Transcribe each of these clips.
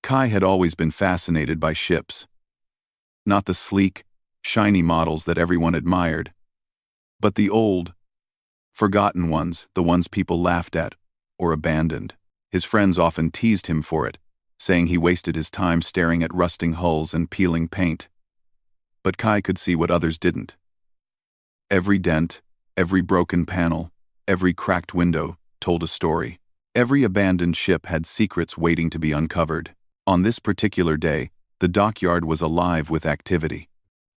Kai had always been fascinated by ships. Not the sleek, shiny models that everyone admired, but the old, forgotten ones, the ones people laughed at or abandoned. His friends often teased him for it, saying he wasted his time staring at rusting hulls and peeling paint. But Kai could see what others didn't. Every dent, every broken panel, every cracked window told a story. Every abandoned ship had secrets waiting to be uncovered. On this particular day, the dockyard was alive with activity.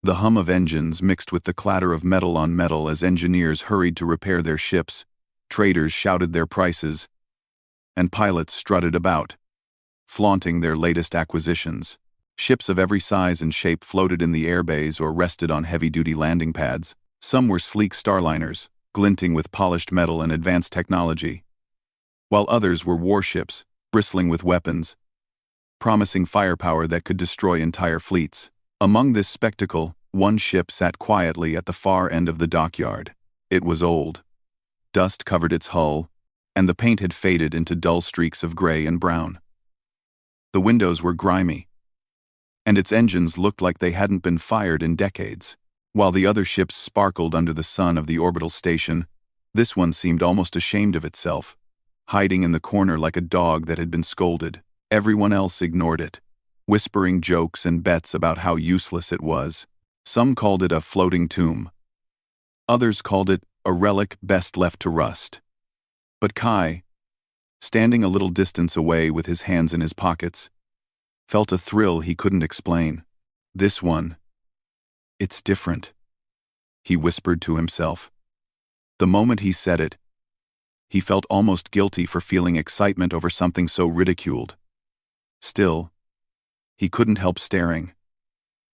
The hum of engines mixed with the clatter of metal on metal as engineers hurried to repair their ships, traders shouted their prices, and pilots strutted about, flaunting their latest acquisitions. Ships of every size and shape floated in the airbays or rested on heavy-duty landing pads. Some were sleek starliners, glinting with polished metal and advanced technology, while others were warships, bristling with weapons, promising firepower that could destroy entire fleets. Among this spectacle, one ship sat quietly at the far end of the dockyard. It was old. Dust covered its hull, and the paint had faded into dull streaks of gray and brown. The windows were grimy, and its engines looked like they hadn't been fired in decades. While the other ships sparkled under the sun of the orbital station, this one seemed almost ashamed of itself, hiding in the corner like a dog that had been scolded. Everyone else ignored it, whispering jokes and bets about how useless it was. Some called it a floating tomb. Others called it a relic best left to rust. But Kai, standing a little distance away with his hands in his pockets, felt a thrill he couldn't explain. This one, it's different, he whispered to himself. The moment he said it, he felt almost guilty for feeling excitement over something so ridiculed. Still, he couldn't help staring.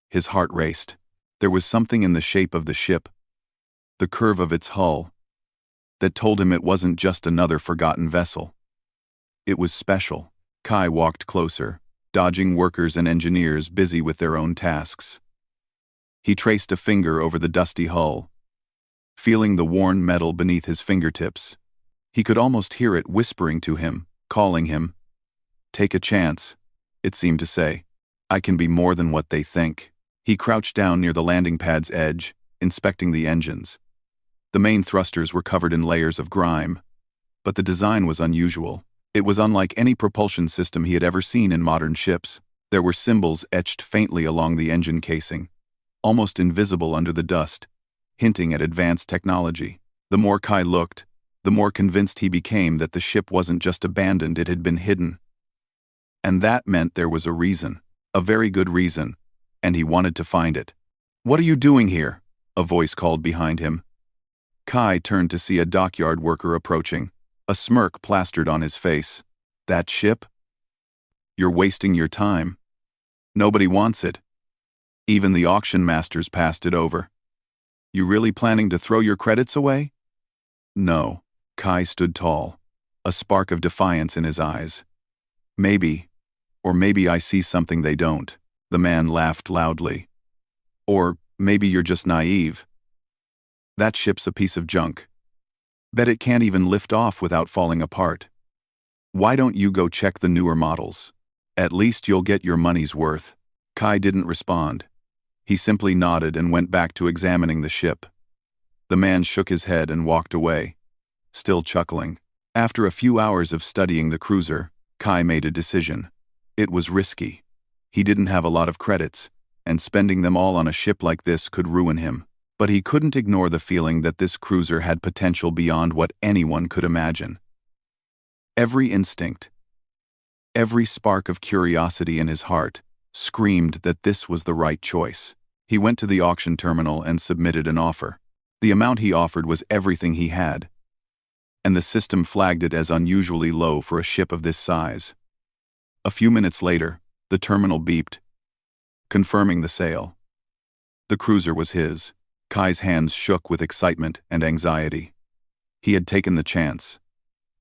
His heart raced. There was something in the shape of the ship, the curve of its hull, that told him it wasn't just another forgotten vessel. It was special. Kai walked closer, dodging workers and engineers busy with their own tasks. He traced a finger over the dusty hull, feeling the worn metal beneath his fingertips. He could almost hear it whispering to him, calling him. Take a chance, it seemed to say. I can be more than what they think. He crouched down near the landing pad's edge, inspecting the engines. The main thrusters were covered in layers of grime, but the design was unusual. It was unlike any propulsion system he had ever seen in modern ships. There were symbols etched faintly along the engine casing, almost invisible under the dust, hinting at advanced technology. The more Kai looked, the more convinced he became that the ship wasn't just abandoned, it had been hidden. And that meant there was a reason, a very good reason, and he wanted to find it. What are you doing here? A voice called behind him. Kai turned to see a dockyard worker approaching, a smirk plastered on his face. That ship? You're wasting your time. Nobody wants it. Even the auction masters passed it over. You really planning to throw your credits away? No. Kai stood tall, a spark of defiance in his eyes. Maybe, or maybe I see something they don't. The man laughed loudly. Or maybe you're just naive. That ship's a piece of junk. Bet it can't even lift off without falling apart. Why don't you go check the newer models? At least you'll get your money's worth. Kai didn't respond. He simply nodded and went back to examining the ship. The man shook his head and walked away, still chuckling. After a few hours of studying the cruiser, Kai made a decision. It was risky. He didn't have a lot of credits, and spending them all on a ship like this could ruin him. But he couldn't ignore the feeling that this cruiser had potential beyond what anyone could imagine. Every instinct, every spark of curiosity in his heart, screamed that this was the right choice. He went to the auction terminal and submitted an offer. The amount he offered was everything he had, and the system flagged it as unusually low for a ship of this size. A few minutes later, the terminal beeped, confirming the sale. The cruiser was his. Kai's hands shook with excitement and anxiety. He had taken the chance.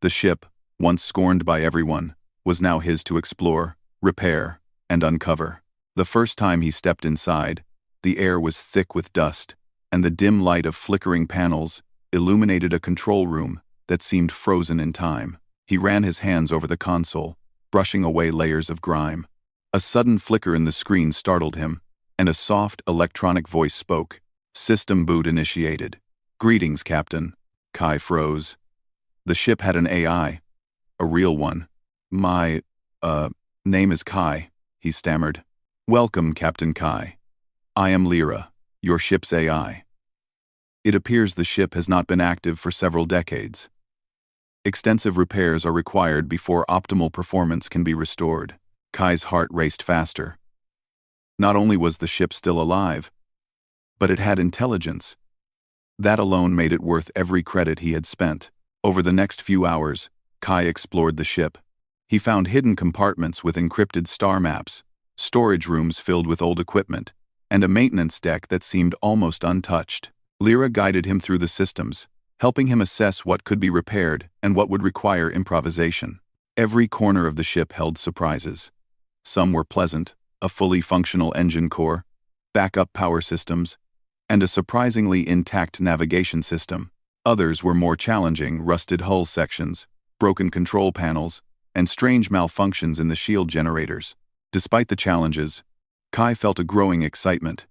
The ship, once scorned by everyone, was now his to explore, repair, and uncover. The first time he stepped inside, the air was thick with dust, and the dim light of flickering panels illuminated a control room that seemed frozen in time. He ran his hands over the console, brushing away layers of grime. A sudden flicker in the screen startled him, and a soft, electronic voice spoke. System boot initiated. Greetings, Captain. Kai froze. The ship had an AI. A real one. My, name is Kai, he stammered. Welcome, Captain Kai. I am Lyra, your ship's AI. It appears the ship has not been active for several decades. Extensive repairs are required before optimal performance can be restored. Kai's heart raced faster. Not only was the ship still alive, but it had intelligence. That alone made it worth every credit he had spent. Over the next few hours, Kai explored the ship. He found hidden compartments with encrypted star maps, storage rooms filled with old equipment, and a maintenance deck that seemed almost untouched. Lyra guided him through the systems, helping him assess what could be repaired and what would require improvisation. Every corner of the ship held surprises. Some were pleasant, a fully functional engine core, backup power systems, and a surprisingly intact navigation system. Others were more challenging, rusted hull sections, broken control panels, and strange malfunctions in the shield generators. Despite the challenges, Kai felt a growing excitement.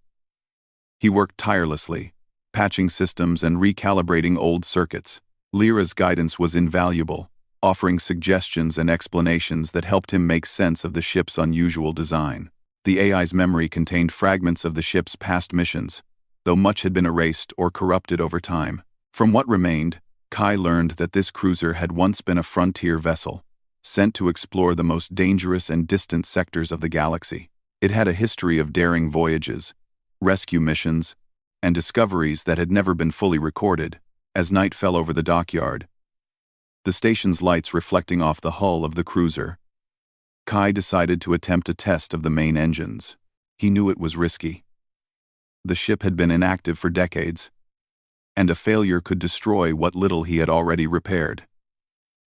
He worked tirelessly, patching systems and recalibrating old circuits. Lyra's guidance was invaluable, offering suggestions and explanations that helped him make sense of the ship's unusual design. The AI's memory contained fragments of the ship's past missions, though much had been erased or corrupted over time. From what remained, Kai learned that this cruiser had once been a frontier vessel, sent to explore the most dangerous and distant sectors of the galaxy. It had a history of daring voyages, rescue missions, and discoveries that had never been fully recorded. As night fell over the dockyard, the station's lights reflecting off the hull of the cruiser, Kai decided to attempt a test of the main engines. He knew it was risky. The ship had been inactive for decades, and a failure could destroy what little he had already repaired.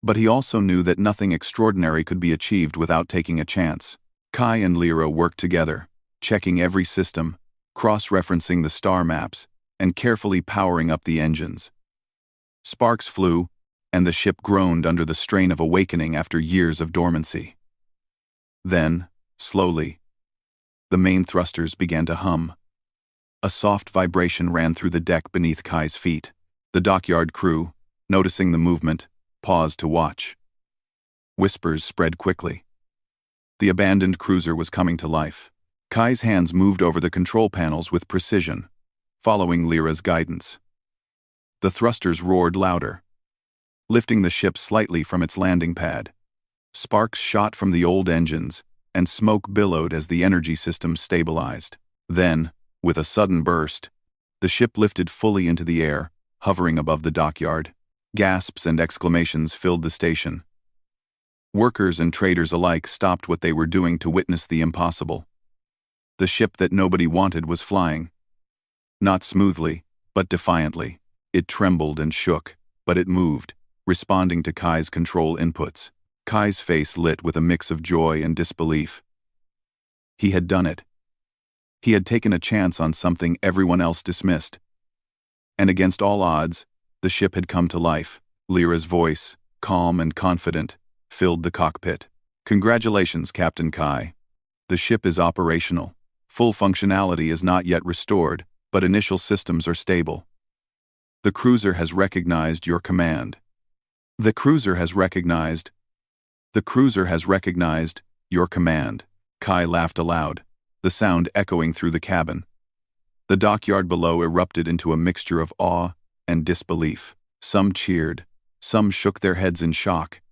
But he also knew that nothing extraordinary could be achieved without taking a chance. Kai and Lyra worked together, checking every system, cross-referencing the star maps, and carefully powering up the engines. Sparks flew, and the ship groaned under the strain of awakening after years of dormancy. Then, slowly, the main thrusters began to hum. A soft vibration ran through the deck beneath Kai's feet. The dockyard crew, noticing the movement, paused to watch. Whispers spread quickly. The abandoned cruiser was coming to life. Kai's hands moved over the control panels with precision, following Lyra's guidance. The thrusters roared louder, lifting the ship slightly from its landing pad. Sparks shot from the old engines, and smoke billowed as the energy system stabilized. Then, with a sudden burst, the ship lifted fully into the air, hovering above the dockyard. Gasps and exclamations filled the station. Workers and traders alike stopped what they were doing to witness the impossible. The ship that nobody wanted was flying. Not smoothly, but defiantly. It trembled and shook, but it moved, responding to Kai's control inputs. Kai's face lit with a mix of joy and disbelief. He had done it. He had taken a chance on something everyone else dismissed. And against all odds, the ship had come to life. Lyra's voice, calm and confident, filled the cockpit. Congratulations, Captain Kai. The ship is operational. Full functionality is not yet restored, but initial systems are stable. The cruiser has recognized your command. The cruiser has recognized your command. Kai laughed aloud, the sound echoing through the cabin. The dockyard below erupted into a mixture of awe and disbelief. Some cheered, some shook their heads in shock,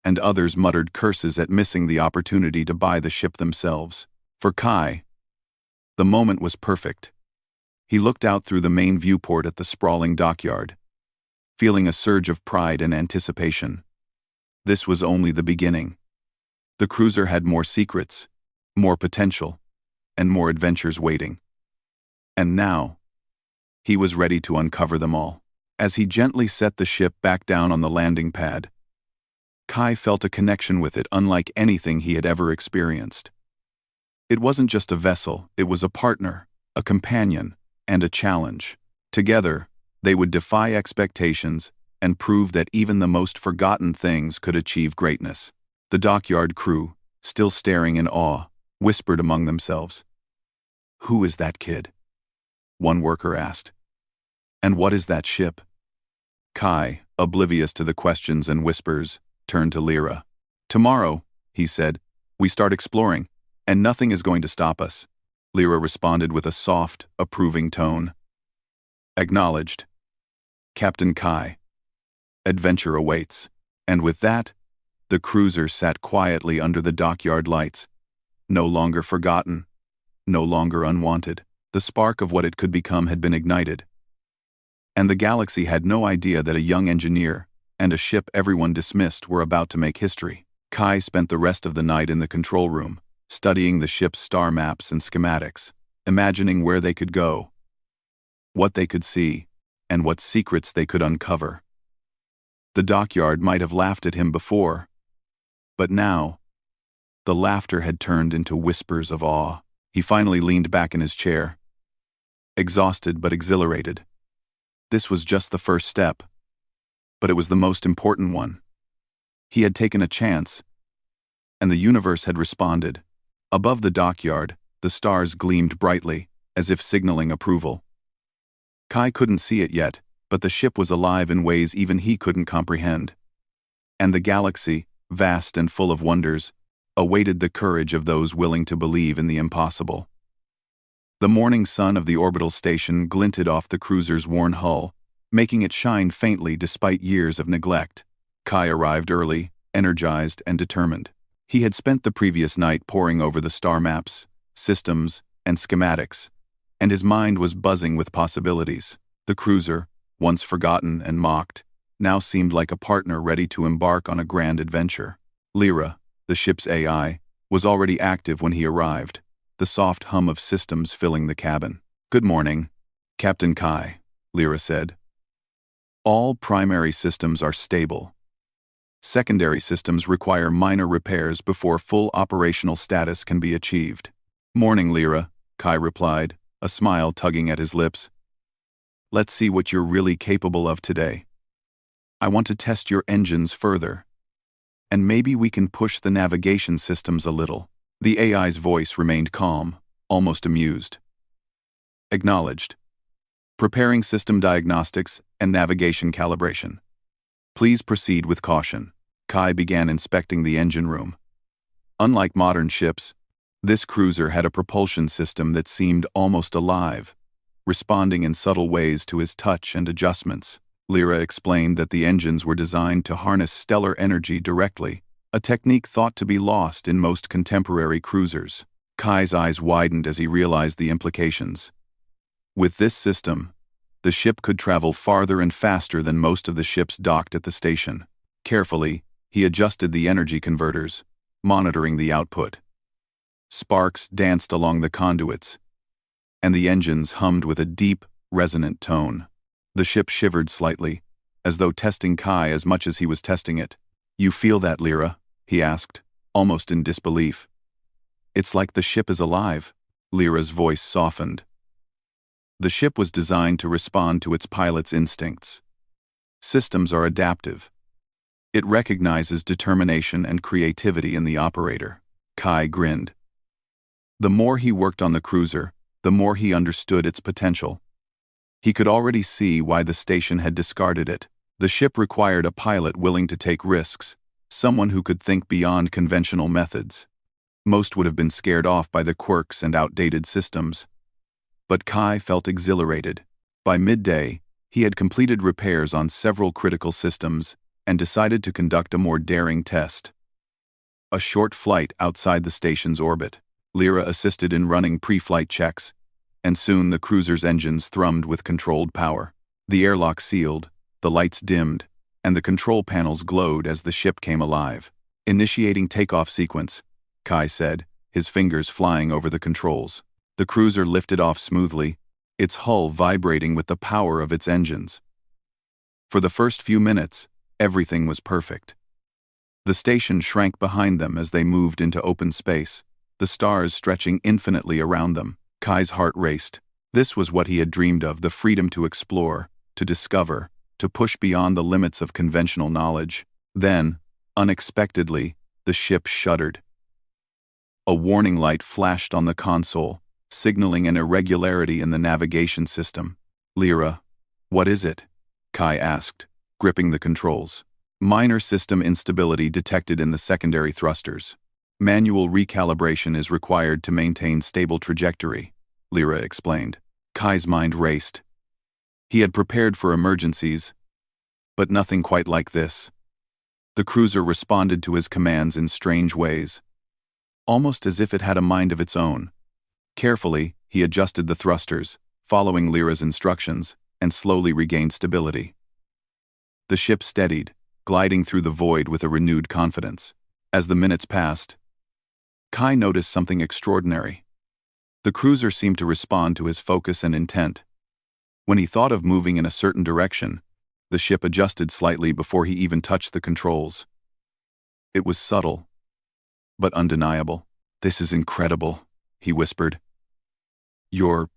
and others muttered curses at missing the opportunity to buy the ship themselves. For Kai, the moment was perfect. He looked out through the main viewport at the sprawling dockyard, feeling a surge of pride and anticipation. This was only the beginning. The cruiser had more secrets, more potential, and more adventures waiting. And now, he was ready to uncover them all. As he gently set the ship back down on the landing pad, Kai felt a connection with it unlike anything he had ever experienced. It wasn't just a vessel, it was a partner, a companion, and a challenge. Together, they would defy expectations and prove that even the most forgotten things could achieve greatness. The dockyard crew, still staring in awe, whispered among themselves. "Who is that kid?" one worker asked. "And what is that ship?" Kai, oblivious to the questions and whispers, turned to Lyra. "Tomorrow," he said, "we start exploring, and nothing is going to stop us." Lyra responded with a soft, approving tone. "Acknowledged. Captain Kai. Adventure awaits." And with that, the cruiser sat quietly under the dockyard lights, no longer forgotten, no longer unwanted. The spark of what it could become had been ignited. And the galaxy had no idea that a young engineer and a ship everyone dismissed were about to make history. Kai spent the rest of the night in the control room, studying the ship's star maps and schematics, imagining where they could go, what they could see, and what secrets they could uncover. The dockyard might have laughed at him before, but now, the laughter had turned into whispers of awe. He finally leaned back in his chair, exhausted but exhilarated. This was just the first step, but it was the most important one. He had taken a chance, and the universe had responded. Above the dockyard, the stars gleamed brightly, as if signaling approval. Kai couldn't see it yet, but the ship was alive in ways even he couldn't comprehend. And the galaxy, vast and full of wonders, awaited the courage of those willing to believe in the impossible. The morning sun of the orbital station glinted off the cruiser's worn hull, making it shine faintly despite years of neglect. Kai arrived early, energized and determined. He had spent the previous night poring over the star maps, systems, and schematics, and his mind was buzzing with possibilities. The cruiser, once forgotten and mocked, now seemed like a partner ready to embark on a grand adventure. Lyra, the ship's AI, was already active when he arrived, the soft hum of systems filling the cabin. "Good morning, Captain Kai," Lyra said. "All primary systems are stable. Secondary systems require minor repairs before full operational status can be achieved." "Morning, Lyra," Kai replied, a smile tugging at his lips. "Let's see what you're really capable of today. I want to test your engines further. And maybe we can push the navigation systems a little." The AI's voice remained calm, almost amused. "Acknowledged. Preparing system diagnostics and navigation calibration. Please proceed with caution." Kai began inspecting the engine room. Unlike modern ships, this cruiser had a propulsion system that seemed almost alive, responding in subtle ways to his touch and adjustments. Lyra explained that the engines were designed to harness stellar energy directly, a technique thought to be lost in most contemporary cruisers. Kai's eyes widened as he realized the implications. With this system, the ship could travel farther and faster than most of the ships docked at the station. Carefully, he adjusted the energy converters, monitoring the output. Sparks danced along the conduits, and the engines hummed with a deep, resonant tone. The ship shivered slightly, as though testing Kai as much as he was testing it. "You feel that, Lyra?" he asked, almost in disbelief. "It's like the ship is alive." Lyra's voice softened. The ship was designed to respond to its pilot's instincts. Systems are adaptive. It recognizes determination and creativity in the operator. Kai grinned. The more he worked on the cruiser, the more he understood its potential. He could already see why the station had discarded it. The ship required a pilot willing to take risks, someone who could think beyond conventional methods. Most would have been scared off by the quirks and outdated systems. But Kai felt exhilarated. By midday, he had completed repairs on several critical systems and decided to conduct a more daring test. A short flight outside the station's orbit. Lyra assisted in running pre-flight checks, and soon the cruiser's engines thrummed with controlled power. The airlock sealed, the lights dimmed, and the control panels glowed as the ship came alive. "Initiating takeoff sequence," Kai said, his fingers flying over the controls. The cruiser lifted off smoothly, its hull vibrating with the power of its engines. For the first few minutes, everything was perfect. The station shrank behind them as they moved into open space, the stars stretching infinitely around them. Kai's heart raced. This was what he had dreamed of, the freedom to explore, to discover, to push beyond the limits of conventional knowledge. Then, unexpectedly, the ship shuddered. A warning light flashed on the console, signaling an irregularity in the navigation system. "Lyra, what is it?" Kai asked, gripping the controls. "Minor system instability detected in the secondary thrusters. Manual recalibration is required to maintain stable trajectory," Lyra explained. Kai's mind raced. He had prepared for emergencies, but nothing quite like this. The cruiser responded to his commands in strange ways, almost as if it had a mind of its own. Carefully, he adjusted the thrusters, following Lyra's instructions, and slowly regained stability. The ship steadied, gliding through the void with a renewed confidence. As the minutes passed, Kai noticed something extraordinary. The cruiser seemed to respond to his focus and intent. When he thought of moving in a certain direction, the ship adjusted slightly before he even touched the controls. It was subtle, but undeniable. "This is incredible," he whispered. "You're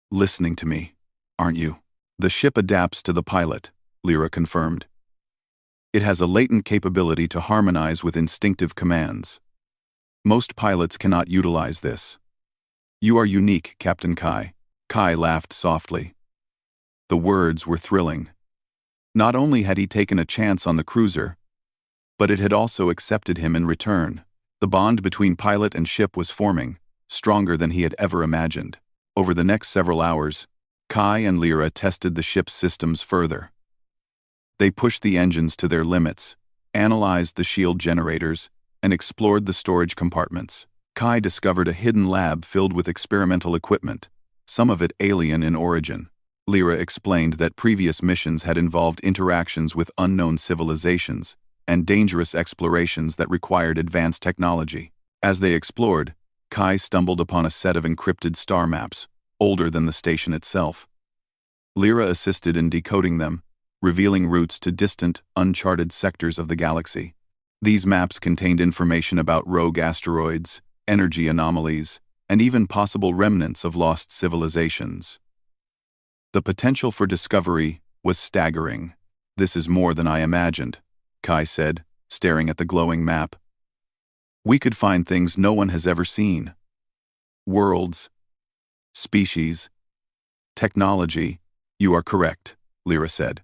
listening to me, aren't you?" "The ship adapts to the pilot," Lyra confirmed. "It has a latent capability to harmonize with instinctive commands. Most pilots cannot utilize this. You are unique, Captain Kai." Kai laughed softly. The words were thrilling. Not only had he taken a chance on the cruiser, but it had also accepted him in return. The bond between pilot and ship was forming, stronger than he had ever imagined. Over the next several hours, Kai and Lyra tested the ship's systems further. They pushed the engines to their limits, analyzed the shield generators, and explored the storage compartments. Kai discovered a hidden lab filled with experimental equipment, some of it alien in origin. Lyra explained that previous missions had involved interactions with unknown civilizations and dangerous explorations that required advanced technology. As they explored, Kai stumbled upon a set of encrypted star maps, older than the station itself. Lyra assisted in decoding them, revealing routes to distant, uncharted sectors of the galaxy. These maps contained information about rogue asteroids, energy anomalies, and even possible remnants of lost civilizations. The potential for discovery was staggering. "This is more than I imagined," Kai said, staring at the glowing map. "We could find things no one has ever seen. Worlds, species, technology." "You are correct," Lyra said.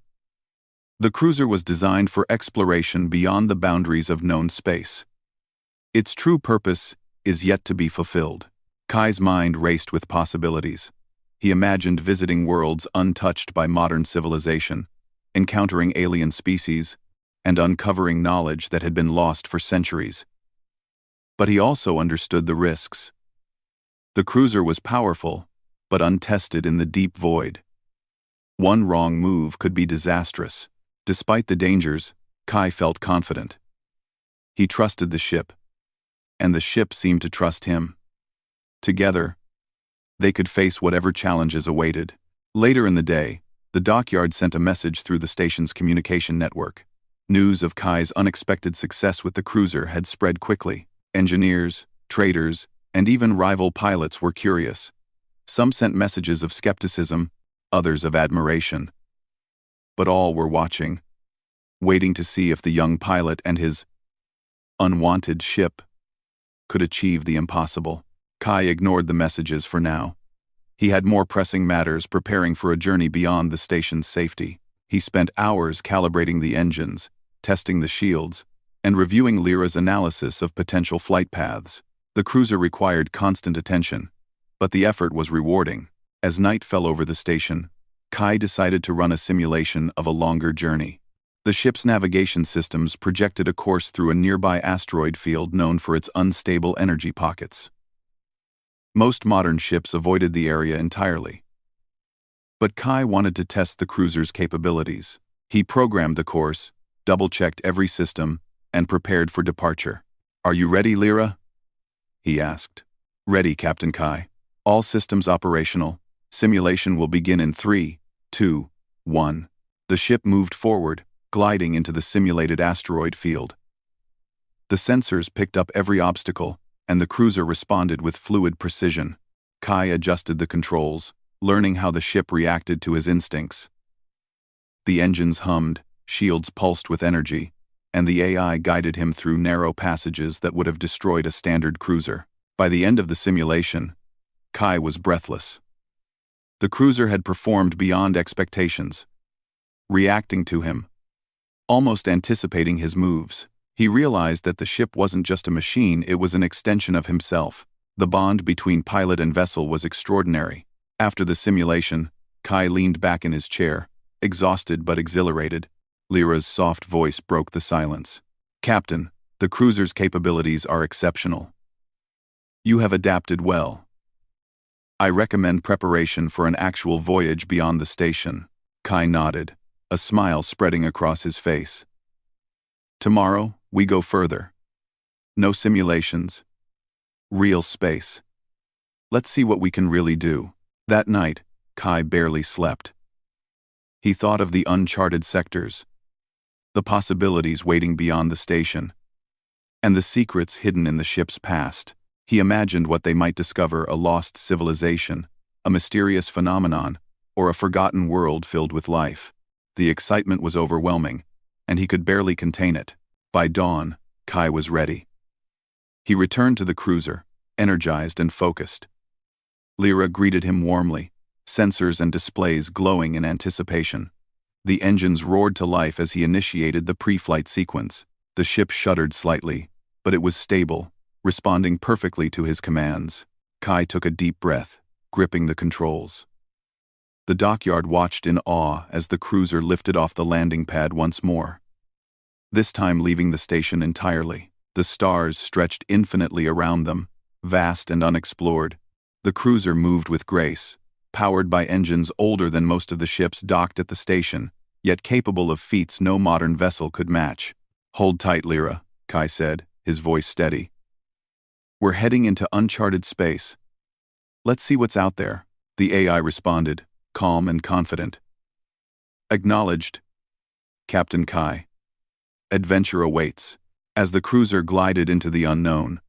"The cruiser was designed for exploration beyond the boundaries of known space. Its true purpose is yet to be fulfilled." Kai's mind raced with possibilities. He imagined visiting worlds untouched by modern civilization, encountering alien species, and uncovering knowledge that had been lost for centuries. But he also understood the risks. The cruiser was powerful, but untested in the deep void. One wrong move could be disastrous. Despite the dangers, Kai felt confident. He trusted the ship, and the ship seemed to trust him. Together, they could face whatever challenges awaited. Later in the day, the dockyard sent a message through the station's communication network. News of Kai's unexpected success with the cruiser had spread quickly. Engineers, traders, and even rival pilots were curious. Some sent messages of skepticism, others of admiration. But all were watching, waiting to see if the young pilot and his unwanted ship could achieve the impossible. Kai ignored the messages for now. He had more pressing matters preparing for a journey beyond the station's safety. He spent hours calibrating the engines, testing the shields, and reviewing Lyra's analysis of potential flight paths. The cruiser required constant attention, but the effort was rewarding. As night fell over the station, Kai decided to run a simulation of a longer journey. The ship's navigation systems projected a course through a nearby asteroid field known for its unstable energy pockets. Most modern ships avoided the area entirely. But Kai wanted to test the cruiser's capabilities. He programmed the course, double-checked every system, and prepared for departure. "Are you ready, Lyra?" he asked. "Ready, Captain Kai. All systems operational. Simulation will begin in 3, 2, 1. The ship moved forward, gliding into the simulated asteroid field. The sensors picked up every obstacle, and the cruiser responded with fluid precision. Kai adjusted the controls, learning how the ship reacted to his instincts. The engines hummed, shields pulsed with energy, and the AI guided him through narrow passages that would have destroyed a standard cruiser. By the end of the simulation, Kai was breathless. The cruiser had performed beyond expectations, reacting to him, almost anticipating his moves. He realized that the ship wasn't just a machine, it was an extension of himself. The bond between pilot and vessel was extraordinary. After the simulation, Kai leaned back in his chair, exhausted but exhilarated. Lyra's soft voice broke the silence. "Captain, the cruiser's capabilities are exceptional. You have adapted well. I recommend preparation for an actual voyage beyond the station." Kai nodded, a smile spreading across his face. "Tomorrow, we go further. No simulations. Real space. Let's see what we can really do." That night, Kai barely slept. He thought of the uncharted sectors, the possibilities waiting beyond the station, and the secrets hidden in the ship's past. He imagined what they might discover: a lost civilization, a mysterious phenomenon, or a forgotten world filled with life. The excitement was overwhelming, and he could barely contain it. By dawn, Kai was ready. He returned to the cruiser, energized and focused. Lyra greeted him warmly, sensors and displays glowing in anticipation. The engines roared to life as he initiated the pre-flight sequence. The ship shuddered slightly, but it was stable, responding perfectly to his commands. Kai took a deep breath, gripping the controls. The dockyard watched in awe as the cruiser lifted off the landing pad once more, this time leaving the station entirely. The stars stretched infinitely around them, vast and unexplored. The cruiser moved with grace, powered by engines older than most of the ships docked at the station, yet capable of feats no modern vessel could match. "Hold tight, Lyra," Kai said, his voice steady. "We're heading into uncharted space. Let's see what's out there." The AI responded, calm and confident. "Acknowledged, Captain Kai. Adventure awaits." As the cruiser glided into the unknown,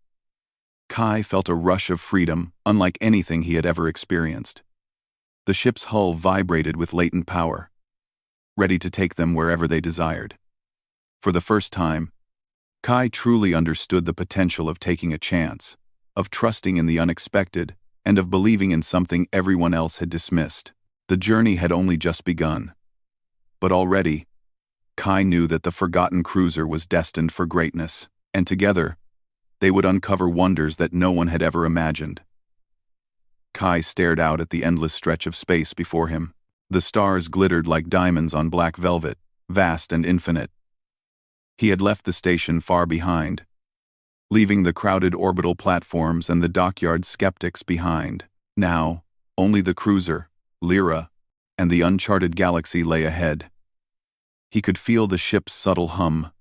Kai felt a rush of freedom unlike anything he had ever experienced. The ship's hull vibrated with latent power, ready to take them wherever they desired. For the first time, Kai truly understood the potential of taking a chance, of trusting in the unexpected, and of believing in something everyone else had dismissed. The journey had only just begun. But already, Kai knew that the forgotten cruiser was destined for greatness, and together, they would uncover wonders that no one had ever imagined. Kai stared out at the endless stretch of space before him. The stars glittered like diamonds on black velvet, vast and infinite. He had left the station far behind, leaving the crowded orbital platforms and the dockyard skeptics behind. Now, only the cruiser, Lyra, and the uncharted galaxy lay ahead. He could feel the ship's subtle hum,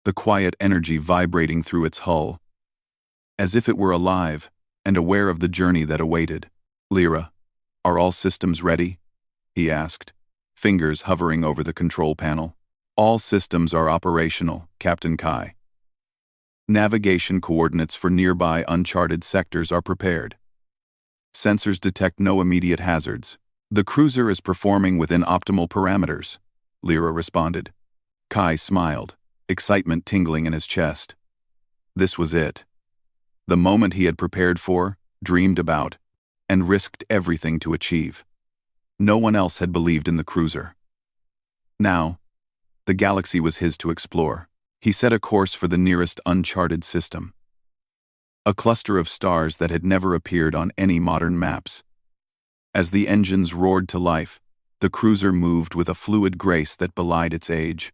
the quiet energy vibrating through its hull, as if it were alive and aware of the journey that awaited. "Lyra, are all systems ready?" he asked, fingers hovering over the control panel. "All systems are operational, Captain Kai. Navigation coordinates for nearby uncharted sectors are prepared. Sensors detect no immediate hazards. The cruiser is performing within optimal parameters," Lyra responded. Kai smiled, excitement tingling in his chest. This was it. The moment he had prepared for, dreamed about, and risked everything to achieve. No one else had believed in the cruiser. Now, the galaxy was his to explore. He set a course for the nearest uncharted system, a cluster of stars that had never appeared on any modern maps. As the engines roared to life, the cruiser moved with a fluid grace that belied its age.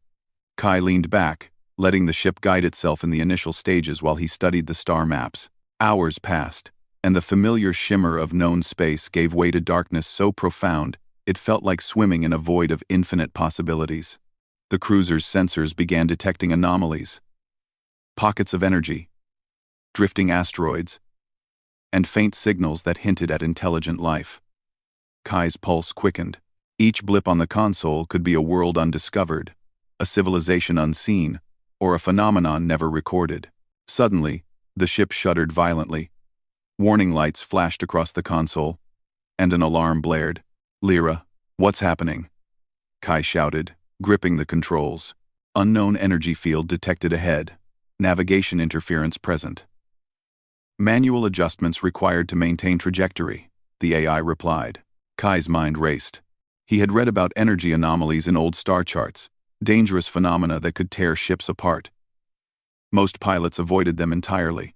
Kai leaned back, letting the ship guide itself in the initial stages while he studied the star maps. Hours passed, and the familiar shimmer of known space gave way to darkness so profound it felt like swimming in a void of infinite possibilities. The cruiser's sensors began detecting anomalies, pockets of energy, drifting asteroids, and faint signals that hinted at intelligent life. Kai's pulse quickened. Each blip on the console could be a world undiscovered, a civilization unseen, or a phenomenon never recorded. Suddenly, the ship shuddered violently. Warning lights flashed across the console, and an alarm blared. "Lyra, what's happening?" Kai shouted, gripping the controls. Unknown energy field detected ahead. Navigation interference present. Manual adjustments required to maintain trajectory, the AI replied. Kai's mind raced. He had read about energy anomalies in old star charts, dangerous phenomena that could tear ships apart. Most pilots avoided them entirely.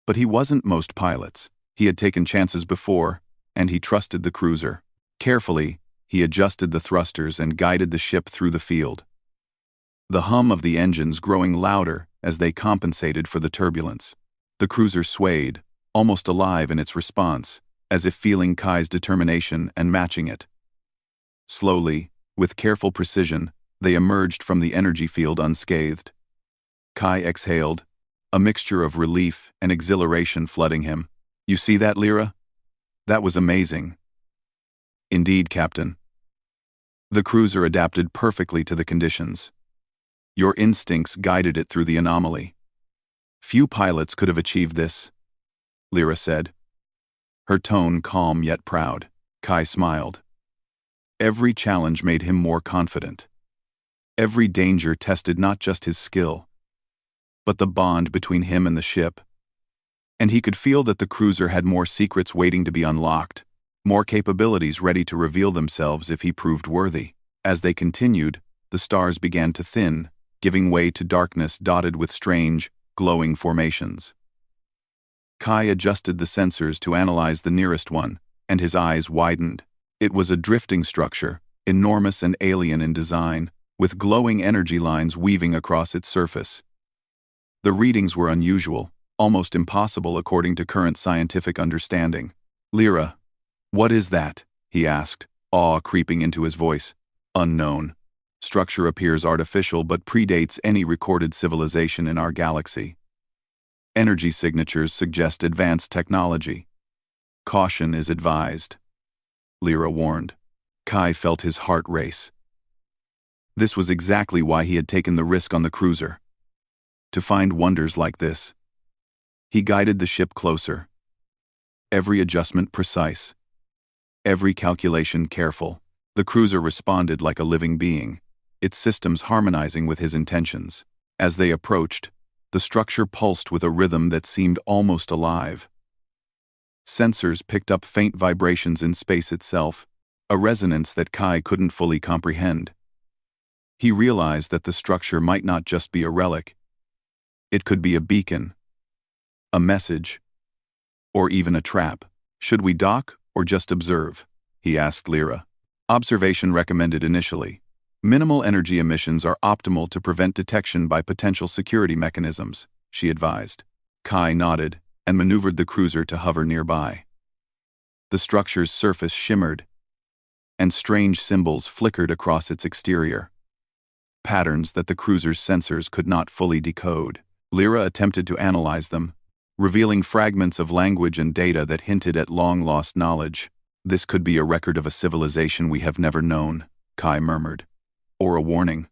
But he wasn't most pilots. He had taken chances before, and he trusted the cruiser. Carefully, he adjusted the thrusters and guided the ship through the field. The hum of the engines growing louder as they compensated for the turbulence. The cruiser swayed, almost alive in its response, as if feeling Kai's determination and matching it. Slowly, with careful precision, they emerged from the energy field unscathed. Kai exhaled, a mixture of relief and exhilaration flooding him. You see that, Lyra? That was amazing. Indeed, Captain. The cruiser adapted perfectly to the conditions. Your instincts guided it through the anomaly. Few pilots could have achieved this, Lyra said. Her tone calm yet proud. Kai smiled. Every challenge made him more confident. Every danger tested not just his skill, but the bond between him and the ship. And he could feel that the cruiser had more secrets waiting to be unlocked, more capabilities ready to reveal themselves if he proved worthy. As they continued, the stars began to thin, giving way to darkness dotted with strange, glowing formations. Kai adjusted the sensors to analyze the nearest one, and his eyes widened. It was a drifting structure, enormous and alien in design, with glowing energy lines weaving across its surface. The readings were unusual, almost impossible according to current scientific understanding. Lyra, what is that? He asked, awe creeping into his voice. Unknown. Structure appears artificial but predates any recorded civilization in our galaxy. Energy signatures suggest advanced technology. Caution is advised, Lyra warned. Kai felt his heart race. This was exactly why he had taken the risk on the cruiser. To find wonders like this. He guided the ship closer. Every adjustment precise. Every calculation careful. The cruiser responded like a living being, its systems harmonizing with his intentions. As they approached, the structure pulsed with a rhythm that seemed almost alive. Sensors picked up faint vibrations in space itself, a resonance that Kai couldn't fully comprehend. He realized that the structure might not just be a relic. It could be a beacon, a message, or even a trap. Should we dock or just observe? He asked Lyra. Observation recommended initially. Minimal energy emissions are optimal to prevent detection by potential security mechanisms, she advised. Kai nodded and maneuvered the cruiser to hover nearby. The structure's surface shimmered, and strange symbols flickered across its exterior. Patterns that the cruiser's sensors could not fully decode. Lyra attempted to analyze them, revealing fragments of language and data that hinted at long-lost knowledge. This could be a record of a civilization we have never known, Kai murmured. Or a warning.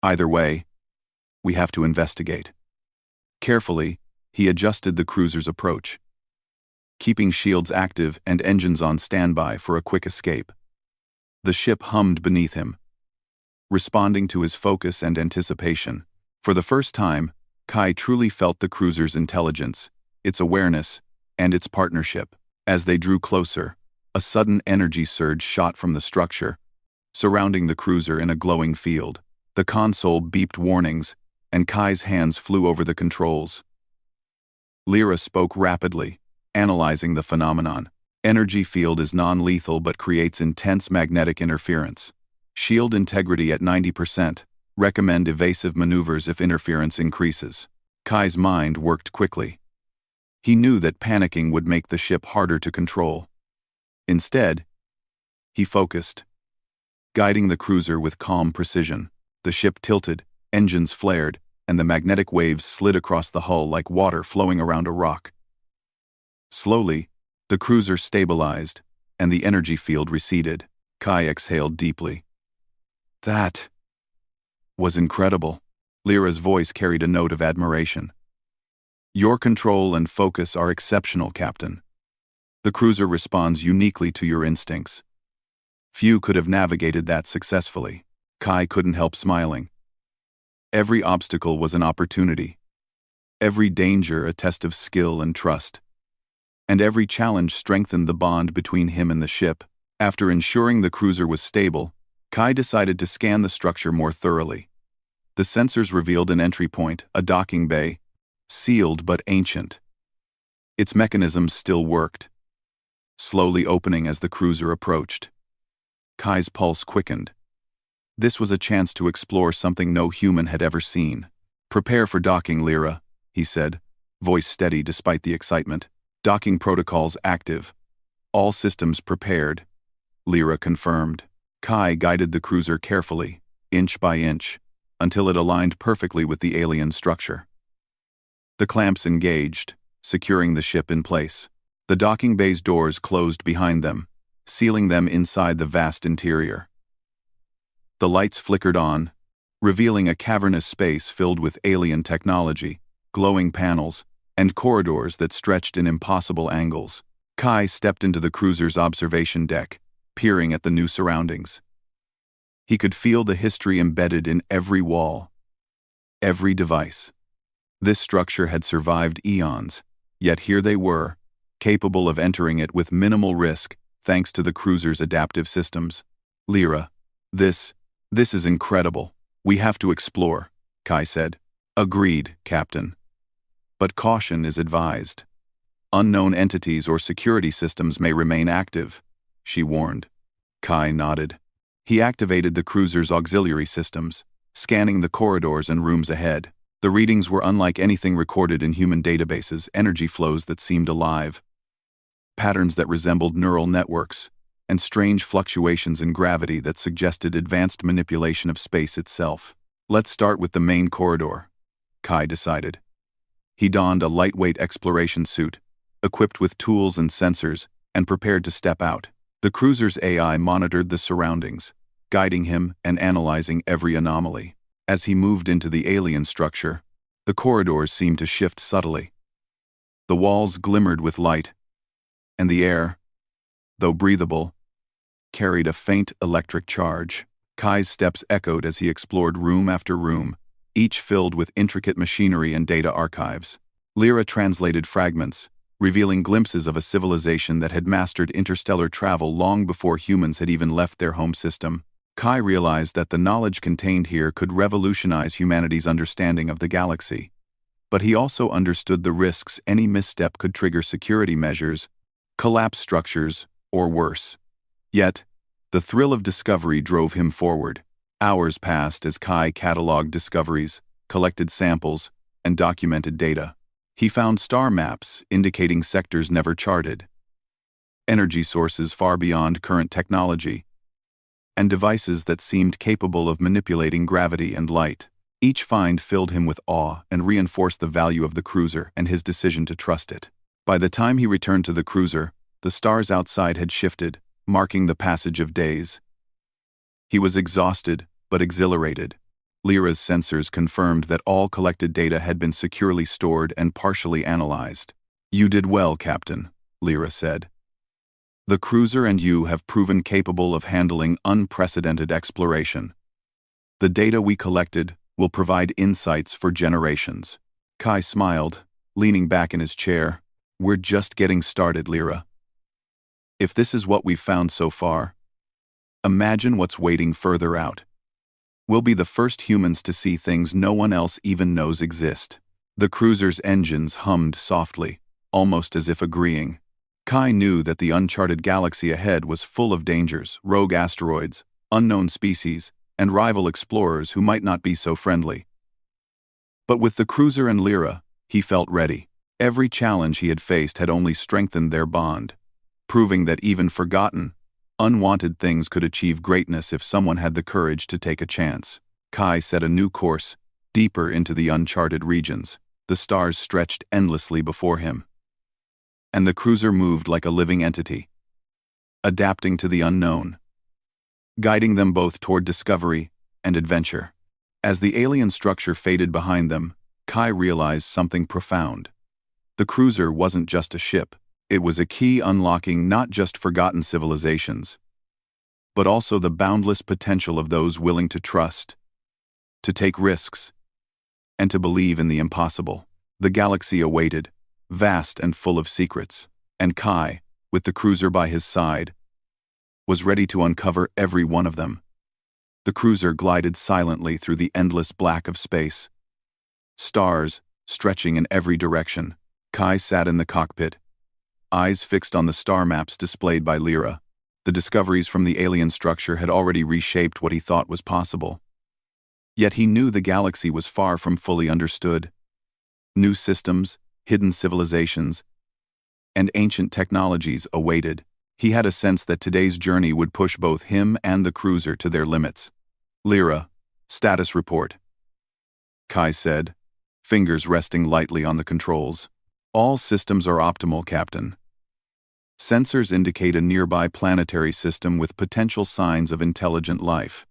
Either way, we have to investigate. Carefully, he adjusted the cruiser's approach, keeping shields active and engines on standby for a quick escape. The ship hummed beneath him, responding to his focus and anticipation. For the first time, Kai truly felt the cruiser's intelligence, its awareness, and its partnership. As they drew closer, a sudden energy surge shot from the structure, surrounding the cruiser in a glowing field. The console beeped warnings, and Kai's hands flew over the controls. Lyra spoke rapidly, analyzing the phenomenon. Energy field is non-lethal but creates intense magnetic interference. Shield integrity at 90%. Recommend evasive maneuvers if interference increases. Kai's mind worked quickly. He knew that panicking would make the ship harder to control. Instead, he focused, guiding the cruiser with calm precision. The ship tilted, engines flared, and the magnetic waves slid across the hull like water flowing around a rock. Slowly, the cruiser stabilized, and the energy field receded. Kai exhaled deeply. That was incredible. Lyra's voice carried a note of admiration. Your control and focus are exceptional, Captain. The cruiser responds uniquely to your instincts. Few could have navigated that successfully. Kai couldn't help smiling. Every obstacle was an opportunity, every danger a test of skill and trust, and every challenge strengthened the bond between him and the ship. After ensuring the cruiser was stable, Kai decided to scan the structure more thoroughly. The sensors revealed an entry point, a docking bay, sealed but ancient. Its mechanisms still worked, slowly opening as the cruiser approached. Kai's pulse quickened. This was a chance to explore something no human had ever seen. "Prepare for docking, Lyra," he said, voice steady despite the excitement. "Docking protocols active. All systems prepared," Lyra confirmed. Kai guided the cruiser carefully, inch by inch, until it aligned perfectly with the alien structure. The clamps engaged, securing the ship in place. The docking bay's doors closed behind them, sealing them inside the vast interior. The lights flickered on, revealing a cavernous space filled with alien technology, glowing panels, and corridors that stretched in impossible angles. Kai stepped into the cruiser's observation deck, peering at the new surroundings. He could feel the history embedded in every wall, every device. This structure had survived eons, yet here they were, capable of entering it with minimal risk thanks to the cruiser's adaptive systems. "Lyra, this is incredible. We have to explore," Kai said. "Agreed, Captain. But caution is advised. Unknown entities or security systems may remain active," she warned. Kai nodded. He activated the cruiser's auxiliary systems, scanning the corridors and rooms ahead. The readings were unlike anything recorded in human databases, energy flows that seemed alive, patterns that resembled neural networks, and strange fluctuations in gravity that suggested advanced manipulation of space itself. "Let's start with the main corridor," Kai decided. He donned a lightweight exploration suit, equipped with tools and sensors, and prepared to step out. The cruiser's AI monitored the surroundings, guiding him and analyzing every anomaly. As he moved into the alien structure, the corridors seemed to shift subtly. The walls glimmered with light, and the air, though breathable, carried a faint electric charge. Kai's steps echoed as he explored room after room, each filled with intricate machinery and data archives. Lyra translated fragments, revealing glimpses of a civilization that had mastered interstellar travel long before humans had even left their home system. Kai realized that the knowledge contained here could revolutionize humanity's understanding of the galaxy. But he also understood the risks any misstep could trigger security measures, collapse structures, or worse. Yet, the thrill of discovery drove him forward. Hours passed as Kai cataloged discoveries, collected samples, and documented data. He found star maps indicating sectors never charted, energy sources far beyond current technology, and devices that seemed capable of manipulating gravity and light. Each find filled him with awe and reinforced the value of the cruiser and his decision to trust it. By the time he returned to the cruiser, the stars outside had shifted, marking the passage of days. He was exhausted, but exhilarated. Lyra's sensors confirmed that all collected data had been securely stored and partially analyzed. "You did well, Captain," Lyra said. "The cruiser and you have proven capable of handling unprecedented exploration. The data we collected will provide insights for generations." Kai smiled, leaning back in his chair. "We're just getting started, Lyra. If this is what we've found so far, imagine what's waiting further out. We'll be the first humans to see things no one else even knows exist." The cruiser's engines hummed softly, almost as if agreeing. Kai knew that the uncharted galaxy ahead was full of dangers, rogue asteroids, unknown species, and rival explorers who might not be so friendly. But with the cruiser and Lyra, he felt ready. Every challenge he had faced had only strengthened their bond, proving that even forgotten, unwanted things could achieve greatness if someone had the courage to take a chance. Kai set a new course, deeper into the uncharted regions. The stars stretched endlessly before him, and the cruiser moved like a living entity, adapting to the unknown, guiding them both toward discovery and adventure. As the alien structure faded behind them, Kai realized something profound. The cruiser wasn't just a ship. It was a key unlocking not just forgotten civilizations, but also the boundless potential of those willing to trust, to take risks, and to believe in the impossible. The galaxy awaited, vast and full of secrets, and Kai, with the cruiser by his side, was ready to uncover every one of them. The cruiser glided silently through the endless black of space. Stars, stretching in every direction. Kai sat in the cockpit, eyes fixed on the star maps displayed by Lyra. The discoveries from the alien structure had already reshaped what he thought was possible. Yet he knew the galaxy was far from fully understood. New systems, hidden civilizations, and ancient technologies awaited. He had a sense that today's journey would push both him and the cruiser to their limits. Lyra, status report, Kai said, fingers resting lightly on the controls. All systems are optimal, Captain. Sensors indicate a nearby planetary system with potential signs of intelligent life.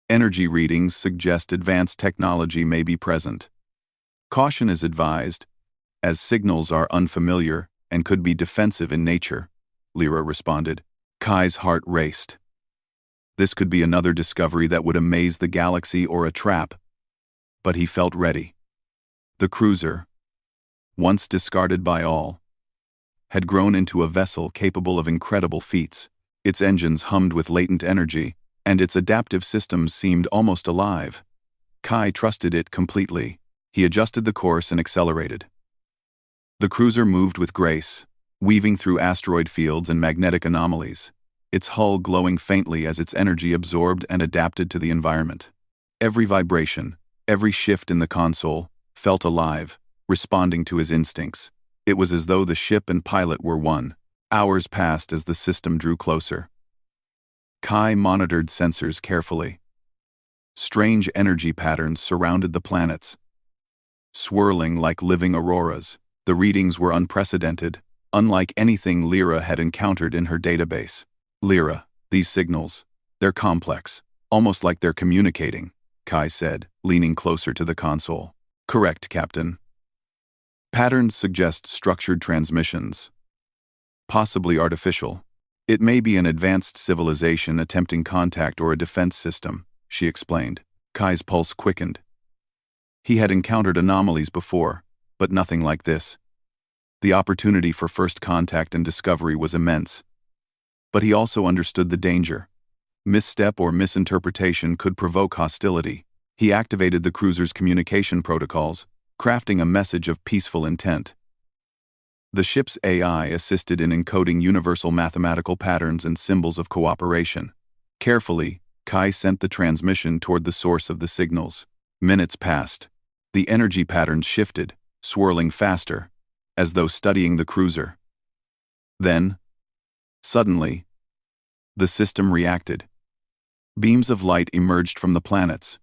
Energy readings suggest advanced technology may be present. Caution is advised, as signals are unfamiliar and could be defensive in nature, Lyra responded. Kai's heart raced. This could be another discovery that would amaze the galaxy or a trap. But he felt ready. The cruiser, once discarded by all, had grown into a vessel capable of incredible feats. Its engines hummed with latent energy, and its adaptive systems seemed almost alive. Kai trusted it completely. He adjusted the course and accelerated. The cruiser moved with grace, weaving through asteroid fields and magnetic anomalies, its hull glowing faintly as its energy absorbed and adapted to the environment. Every vibration, every shift in the console, felt alive, responding to his instincts. It was as though the ship and pilot were one. Hours passed as the system drew closer. Kai monitored sensors carefully. Strange energy patterns surrounded the planets, swirling like living auroras. The readings were unprecedented, unlike anything Lyra had encountered in her database. Lyra, these signals, they're complex, almost like they're communicating, Kai said, leaning closer to the console. Correct, Captain. Patterns suggest structured transmissions, possibly artificial. It may be an advanced civilization attempting contact or a defense system, she explained. Kai's pulse quickened. He had encountered anomalies before, but nothing like this. The opportunity for first contact and discovery was immense. But he also understood the danger. Misstep or misinterpretation could provoke hostility. He activated the cruiser's communication protocols, crafting a message of peaceful intent. The ship's AI assisted in encoding universal mathematical patterns and symbols of cooperation. Carefully, Kai sent the transmission toward the source of the signals. Minutes passed. The energy patterns shifted, swirling faster, as though studying the cruiser. Then, suddenly, the system reacted. Beams of light emerged from the planets,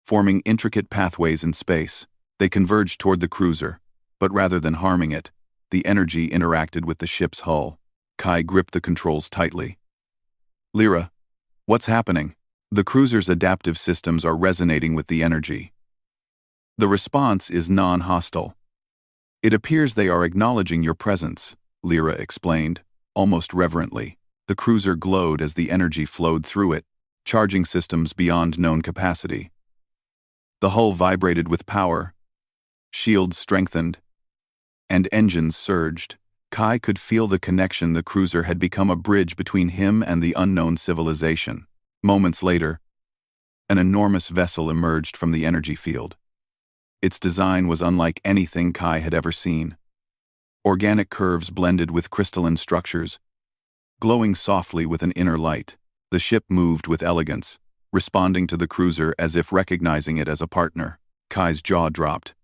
forming intricate pathways in space. They converged toward the cruiser, but rather than harming it, the energy interacted with the ship's hull. Kai gripped the controls tightly. Lyra, what's happening? The cruiser's adaptive systems are resonating with the energy. The response is non-hostile. It appears they are acknowledging your presence, Lyra explained, almost reverently. The cruiser glowed as the energy flowed through it, charging systems beyond known capacity. The hull vibrated with power, shields strengthened, and engines surged. Kai could feel the connection. The cruiser had become a bridge between him and the unknown civilization. Moments later, an enormous vessel emerged from the energy field. Its design was unlike anything Kai had ever seen. Organic curves blended with crystalline structures, glowing softly with an inner light. The ship moved with elegance, responding to the cruiser as if recognizing it as a partner. Kai's jaw dropped.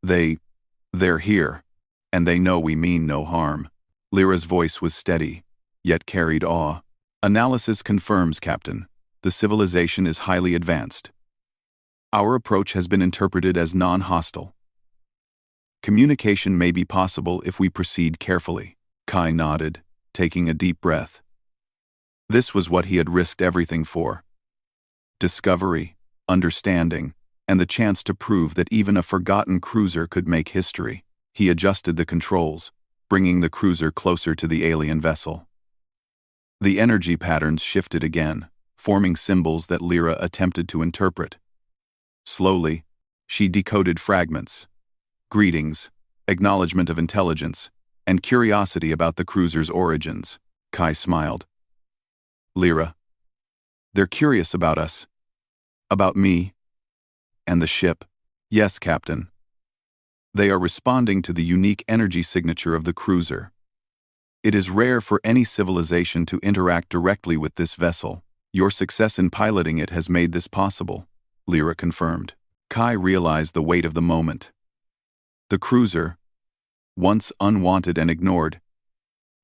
They're here, and they know we mean no harm. Lyra's voice was steady, yet carried awe. Analysis confirms, Captain. The civilization is highly advanced. Our approach has been interpreted as non-hostile. Communication may be possible if we proceed carefully. Kai nodded, taking a deep breath. This was what he had risked everything for. Discovery, understanding, and the chance to prove that even a forgotten cruiser could make history. He adjusted the controls, bringing the cruiser closer to the alien vessel. The energy patterns shifted again, forming symbols that Lyra attempted to interpret. Slowly, She decoded fragments. Greetings, acknowledgement of intelligence, and curiosity about the cruiser's origins. Kai smiled. Lyra. They're curious about us. About me. And the ship. Yes, Captain. They are responding to the unique energy signature of the cruiser. It is rare for any civilization to interact directly with this vessel. Your success in piloting it has made this possible, Lyra confirmed. Kai realized the weight of the moment. The cruiser, once unwanted and ignored,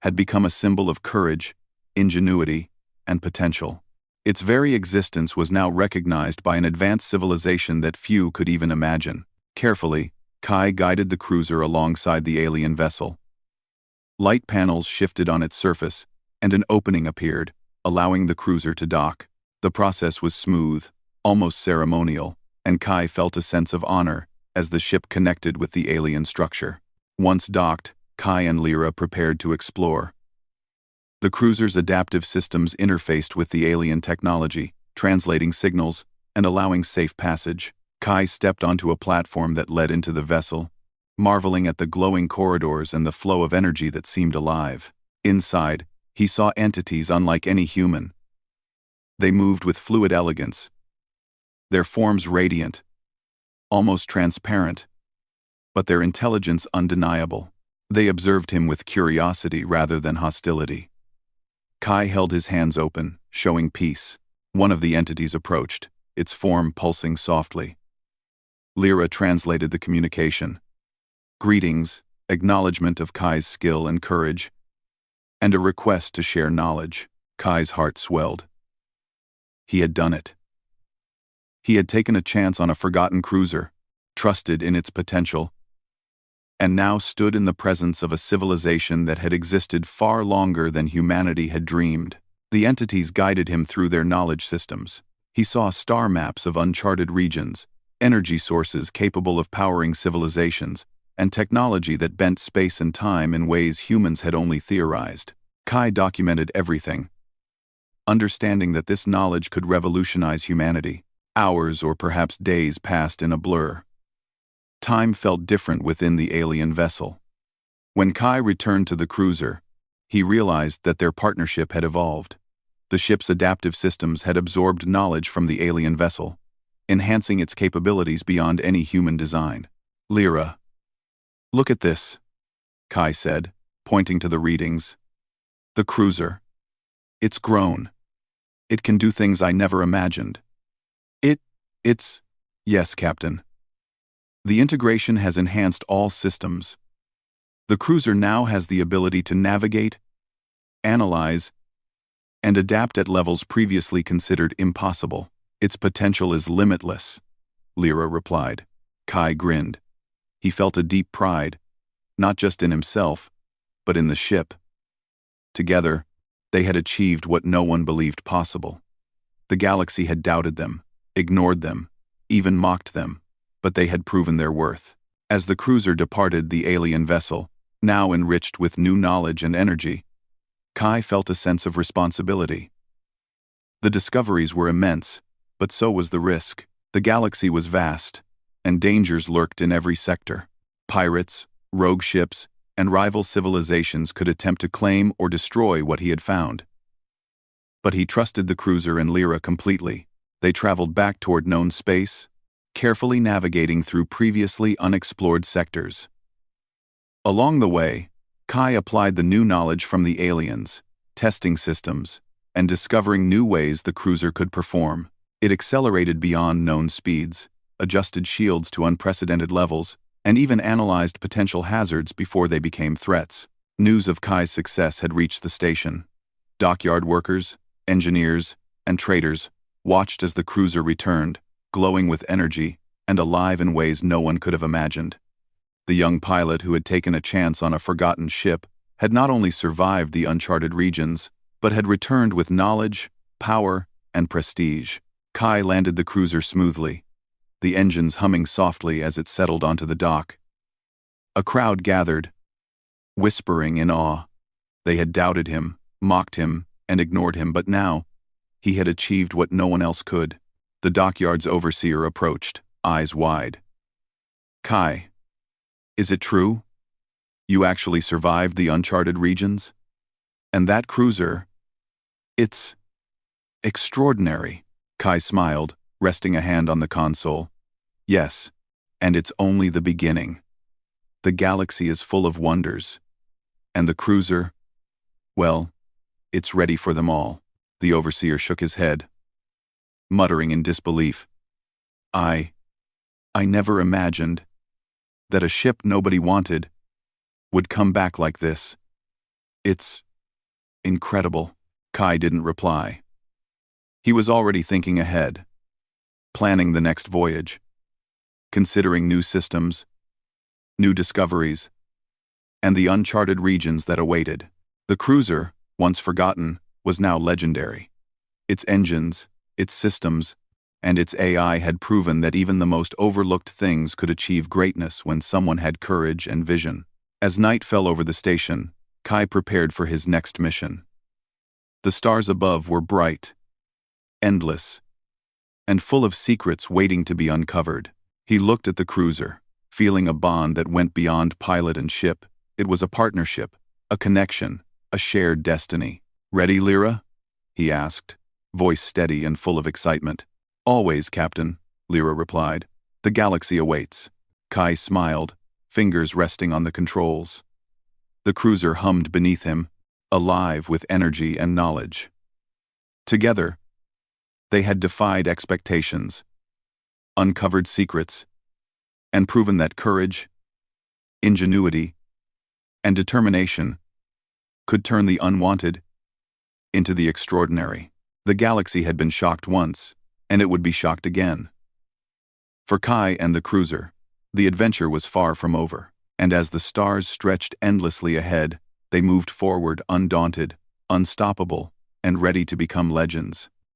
had become a symbol of courage, ingenuity, and potential. Its very existence was now recognized by an advanced civilization that few could even imagine. Carefully, Kai guided the cruiser alongside the alien vessel. Light panels shifted on its surface, and an opening appeared, allowing the cruiser to dock. The process was smooth, almost ceremonial, and Kai felt a sense of honor as the ship connected with the alien structure. Once docked, Kai and Lyra prepared to explore. The cruiser's adaptive systems interfaced with the alien technology, translating signals and allowing safe passage. Kai stepped onto a platform that led into the vessel, marveling at the glowing corridors and the flow of energy that seemed alive. Inside, he saw entities unlike any human. They moved with fluid elegance, their forms radiant, almost transparent, but their intelligence undeniable. They observed him with curiosity rather than hostility. Kai held his hands open, showing peace. One of the entities approached, its form pulsing softly. Lyra translated the communication. Greetings, acknowledgement of Kai's skill and courage, and a request to share knowledge. Kai's heart swelled. He had done it. He had taken a chance on a forgotten cruiser, trusted in its potential, and now stood in the presence of a civilization that had existed far longer than humanity had dreamed. The entities guided him through their knowledge systems. He saw star maps of uncharted regions, energy sources capable of powering civilizations, and technology that bent space and time in ways humans had only theorized. Kai documented everything, understanding that this knowledge could revolutionize humanity. Hours or perhaps days passed in a blur. Time felt different within the alien vessel. When Kai returned to the cruiser, he realized that their partnership had evolved. The ship's adaptive systems had absorbed knowledge from the alien vessel, enhancing its capabilities beyond any human design. Lyra. Look at this, Kai said, pointing to the readings. The cruiser. It's grown. It can do things I never imagined. It's... Yes, Captain. The integration has enhanced all systems. The cruiser now has the ability to navigate, analyze, and adapt at levels previously considered impossible. Its potential is limitless, Lyra replied. Kai grinned. He felt a deep pride, not just in himself, but in the ship. Together, they had achieved what no one believed possible. The galaxy had doubted them, ignored them, even mocked them, but they had proven their worth. As the cruiser departed the alien vessel, now enriched with new knowledge and energy, Kai felt a sense of responsibility. The discoveries were immense, but so was the risk. The galaxy was vast, and dangers lurked in every sector. Pirates, rogue ships, and rival civilizations could attempt to claim or destroy what he had found. But he trusted the cruiser and Lyra completely. They traveled back toward known space, carefully navigating through previously unexplored sectors. Along the way, Kai applied the new knowledge from the aliens, testing systems, and discovering new ways the cruiser could perform. It accelerated beyond known speeds, adjusted shields to unprecedented levels, and even analyzed potential hazards before they became threats. News of Kai's success had reached the station. Dockyard workers, engineers, and traders watched as the cruiser returned, glowing with energy and alive in ways no one could have imagined. The young pilot who had taken a chance on a forgotten ship had not only survived the uncharted regions, but had returned with knowledge, power, and prestige. Kai landed the cruiser smoothly, the engines humming softly as it settled onto the dock. A crowd gathered, whispering in awe. They had doubted him, mocked him, and ignored him, but now, he had achieved what no one else could. The dockyard's overseer approached, eyes wide. Kai, is it true? You actually survived the uncharted regions? And that cruiser? It's extraordinary. Kai smiled, resting a hand on the console. Yes, and it's only the beginning. The galaxy is full of wonders. And the cruiser? Well, it's ready for them all. The overseer shook his head, muttering in disbelief. I never imagined that a ship nobody wanted would come back like this. It's incredible. Kai didn't reply. He was already thinking ahead, planning the next voyage, considering new systems, new discoveries, and the uncharted regions that awaited. The cruiser, once forgotten, was now legendary. Its engines, its systems, and its AI had proven that even the most overlooked things could achieve greatness when someone had courage and vision. As night fell over the station, Kai prepared for his next mission. The stars above were bright, endless, and full of secrets waiting to be uncovered. He looked at the cruiser, feeling a bond that went beyond pilot and ship. It was a partnership, a connection, a shared destiny. Ready, Lyra? He asked, voice steady and full of excitement. Always, Captain, Lyra replied. The galaxy awaits. Kai smiled, fingers resting on the controls. The cruiser hummed beneath him, alive with energy and knowledge. Together, they had defied expectations, uncovered secrets, and proven that courage, ingenuity, and determination could turn the unwanted into the extraordinary. The galaxy had been shocked once, and it would be shocked again. For Kai and the cruiser, the adventure was far from over, and as the stars stretched endlessly ahead, they moved forward undaunted, unstoppable, and ready to become legends.